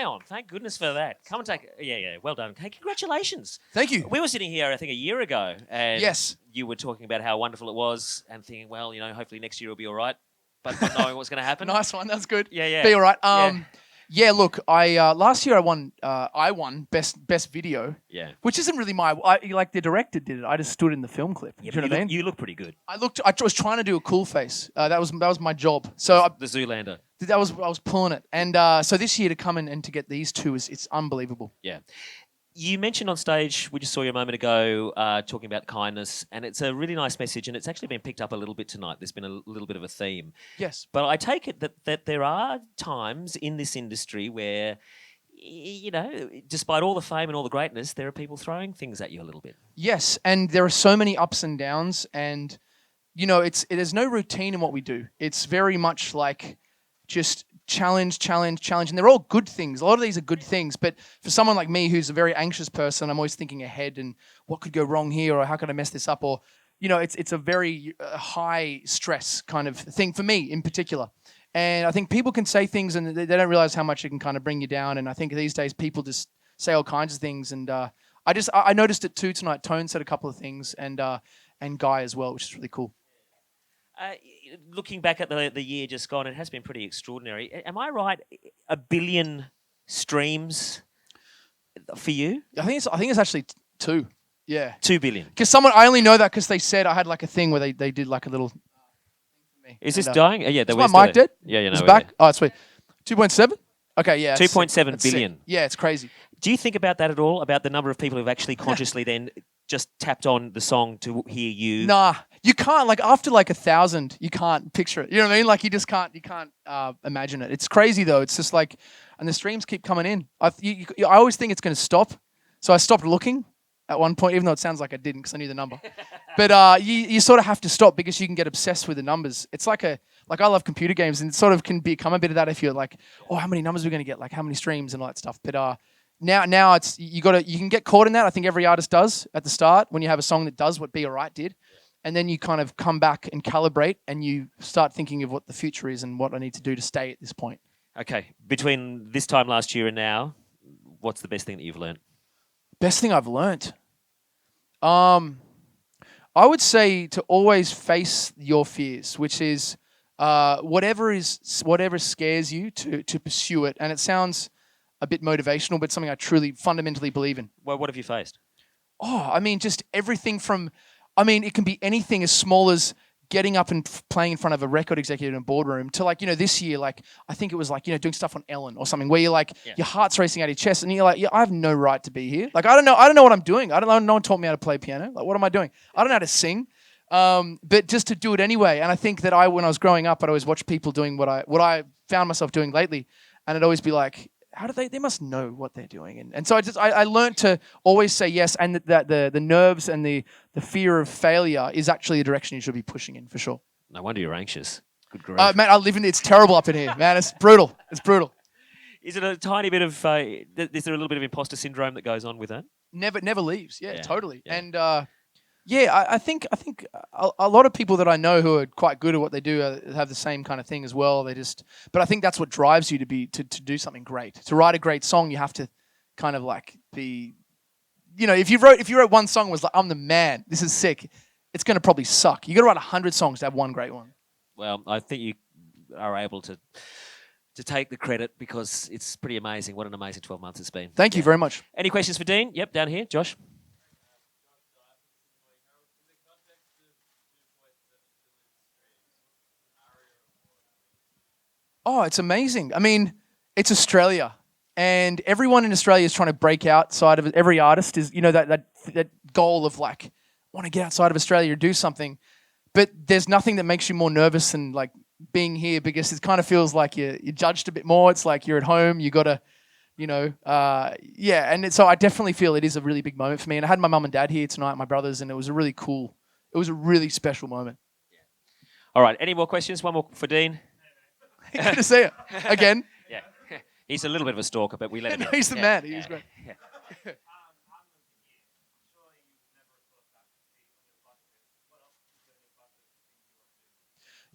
on. Thank goodness for that. Come and take. Yeah. Well done. Hey, congratulations. Thank you. We were sitting here, I think, a year ago, and Yes. you were talking about how wonderful it was, and thinking, well, hopefully next year will be all right, but not knowing what's going to happen. Nice one. That's good. Yeah. Be all right. Yeah. Yeah, look, I last year I won best video. Yeah. Which isn't really like the director did it. I just stood in the film clip. Yeah, Do you know what I mean? You look pretty good. I was trying to do a cool face. That was my job. So The Zoolander. I was pulling it. And so this year to come in and to get these two it's unbelievable. Yeah. You mentioned on stage, we just saw you a moment ago, talking about kindness, and it's a really nice message, and it's actually been picked up a little bit tonight. There's been a little bit of a theme. Yes. But I take it that there are times in this industry where, despite all the fame and all the greatness, there are people throwing things at you a little bit. Yes, and there are so many ups and downs, and, there's no routine in what we do. It's very much like just challenge, and they're all good things. A lot of these are good things, but for someone like me who's a very anxious person, I'm always thinking ahead and what could go wrong here, or how could I mess this up, or it's a very high stress kind of thing for me in particular. And I think people can say things and they don't realize how much it can kind of bring you down. And I think these days people just say all kinds of things. And I noticed it too tonight. Tone said a couple of things, and Guy as well, which is really cool. Looking back at the year just gone, it has been pretty extraordinary. Am I right? 1 billion streams for you? I think it's actually 2. Yeah. 2 billion. Because I only know that because they said I had like a thing where they did like a little. Is this dying? Yeah, is my mic dead? Yeah, it's back. Oh, it's sweet. 2.7. Okay, yeah. 2.7 billion. Sick. Yeah, it's crazy. Do you think about that at all? About the number of people who've actually consciously then just tapped on the song to hear you? Nah, you can't. Like after like 1,000, you can't picture it. You know what I mean? Like you can't imagine it. It's crazy though. It's just like, and the streams keep coming in. I always think it's going to stop, so I stopped looking at one point, even though it sounds like I didn't because I knew the number. But you sort of have to stop because you can get obsessed with the numbers. It's like I love computer games, and it sort of can become a bit of that if you're like, oh, how many numbers are we going to get? Like how many streams and all that stuff. But now it's you can get caught in that. I think every artist does at the start when you have a song that does what Be Alright did, and then you kind of come back and calibrate, and you start thinking of what the future is and what I need to do to stay at this point. Okay, between this time last year and now, what's the best thing that you've learned? Best thing I've learned, I would say to always face your fears, which is whatever scares you to pursue it. And it sounds a bit motivational, but something I truly fundamentally believe in. Well, what have you faced? Oh, I mean, just everything from, it can be anything as small as getting up and playing in front of a record executive in a boardroom to like, this year, like, I think it was like, doing stuff on Ellen or something where you're like, your heart's racing out of your chest and you're like, I have no right to be here. Like, I don't know what I'm doing. No one taught me how to play piano. Like, what am I doing? I don't know how to sing. But just to do it anyway. And I think that when I was growing up, I'd always watch people doing what I found myself doing lately. And I'd always be like, how do they must know what they're doing. And so I learned to always say yes. And that the nerves and the fear of failure is actually a direction you should be pushing in for sure. No wonder you're anxious. Good grief. Man, it's terrible up in here, man. It's brutal. It's brutal. Is it a tiny bit of, is there a little bit of imposter syndrome that goes on with that? Never leaves. Yeah, totally. Yeah. And, I think a lot of people that I know who are quite good at what they do have the same kind of thing as well. But I think that's what drives you to do something great. To write a great song, you have to kind of like be, if you wrote one song and was like, I'm the man, this is sick, it's going to probably suck. You got to write 100 songs to have one great one. Well, I think you are able to take the credit because it's pretty amazing. What an amazing 12 months it's been. Thank you very much. Any questions for Dean? Yep, down here, Josh. Oh, it's amazing. It's Australia, and everyone in Australia is trying to break outside of it. Every artist is, that goal of like, want to get outside of Australia and do something. But there's nothing that makes you more nervous than like being here because it kind of feels like you're judged a bit more. It's like you're at home. You got to, And so I definitely feel it is a really big moment for me. And I had my mum and dad here tonight, my brothers, and it was a really special moment. All right. Any more questions? One more for Dean. Good to see you again. Yeah, he's a little bit of a stalker, but we let him in. He's the man. He's great. Yeah.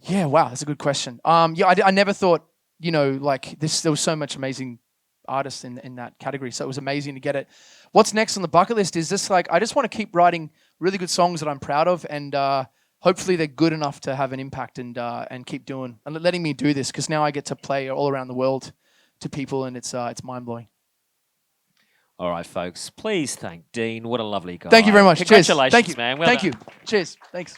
Yeah, wow, that's a good question. I never thought, like this. There was so much amazing artists in that category. So it was amazing to get it. What's next on the bucket list is just like, I just want to keep writing really good songs that I'm proud of, and hopefully they're good enough to have an impact and keep doing and letting me do this, because now I get to play all around the world to people, and it's mind blowing. All right, folks. Please thank Dean. What a lovely guy. Thank you very much. Cheers. Congratulations, Thank you. man. Well Thank done. you. Cheers. Thanks.